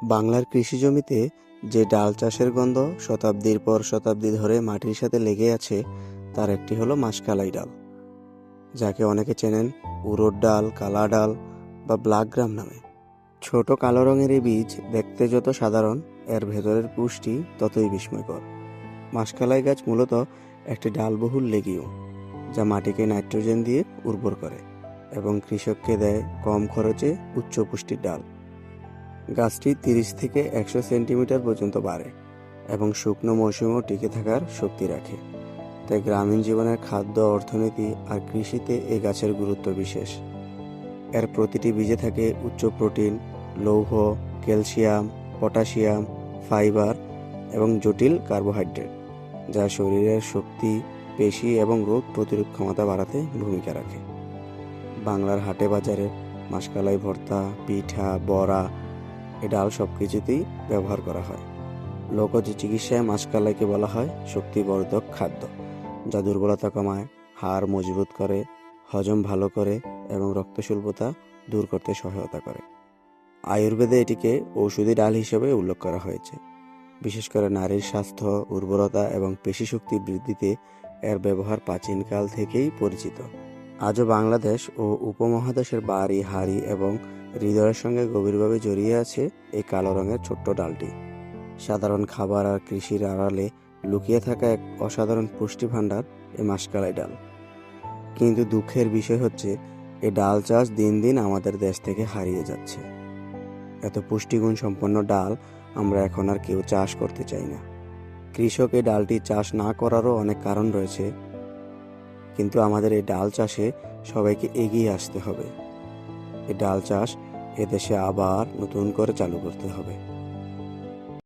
বাংলার কৃষি জমিতে যে ডাল চাষের গন্ধ শতাব্দীর পর শতাব্দী ধরে মাটির সাথে লেগে আছে তার একটি হলো মাষকালাই ডাল, যাকে অনেকে চেনেন উড়দ ডাল, কালা ডাল বা ব্ল্যাক গ্রাম নামে। ছোট কালো রঙের এই বীজ দেখতে যত সাধারণ, এর ভেতরের পুষ্টি ততই বিস্ময়কর। মাষকালাই গাছ মূলত একটি ডালবহুল লেগিউম, যা মাটিকে নাইট্রোজেন দিয়ে উর্বর করে এবং কৃষককে দেয় কম খরচে উচ্চ পুষ্টির ডাল। গাছটি 30 থেকে 100 সেন্টিমিটার পর্যন্ত বাড়ে এবং শুকনো মৌসুমেও টিকে থাকার শক্তি রাখে। তাই গ্রামীণ জীবনের খাদ্য, অর্থনীতি আর কৃষিতে এই গাছের গুরুত্ব বিশেষ। এর প্রতিটি বীজে থাকে উচ্চ প্রোটিন, লৌহ, ক্যালসিয়াম, পটাশিয়াম, ফাইবার এবং জটিল কার্বোহাইড্রেট, যা শরীরের শক্তি, পেশি এবং রোগ প্রতিরোধ ক্ষমতা বাড়াতে ভূমিকা রাখে। বাংলার হাটে বাজারে মাষকালাই ভর্তা, পিঠা, বড়া, এ ডাল সব কিছুতেই ব্যবহার করা হয়। লোকজ চিকিৎসায় মাষকালাইকে বলা হয় শক্তিবর্ধক খাদ্য, যা দুর্বলতা কমায়, হাড় মজবুত করে, হজম ভালো করে এবং রক্তস্বল্পতা দূর করতে সহায়তা করে। আয়ুর্বেদে এটিকে ঔষধি ডাল হিসেবে উল্লেখ করা হয়েছে। বিশেষ করে নারীর স্বাস্থ্য, উর্বরতা এবং পেশিশক্তি বৃদ্ধিতে এর ব্যবহার প্রাচীনকাল থেকেই পরিচিত। আজও বাংলাদেশ ও উপমহাদেশের বাড়ি, হাড়ি এবং হৃদয়ের সঙ্গে গভীরভাবে জড়িয়ে আছে এই কালো রঙের ছোট্ট ডালটি। সাধারণ খাবার আর কৃষির আড়ালে লুকিয়ে থাকা এক অসাধারণ পুষ্টি ভাণ্ডার এই মাষকালাই ডাল। কিন্তু দুঃখের বিষয় হচ্ছে, এই ডাল চাষ দিন দিন আমাদের দেশ থেকে হারিয়ে যাচ্ছে। এত পুষ্টিগুণ সম্পন্ন ডাল আমরা এখন আর কেউ চাষ করতে চাই না। কৃষক এই ডালটি চাষ না করারও অনেক কারণ রয়েছে, কিন্তু আমাদের এই ডাল চাষে সবাইকে এগিয়ে আসতে হবে। এই ডাল চাষ এদেশে আবার নতুন করে চালু করতে হবে।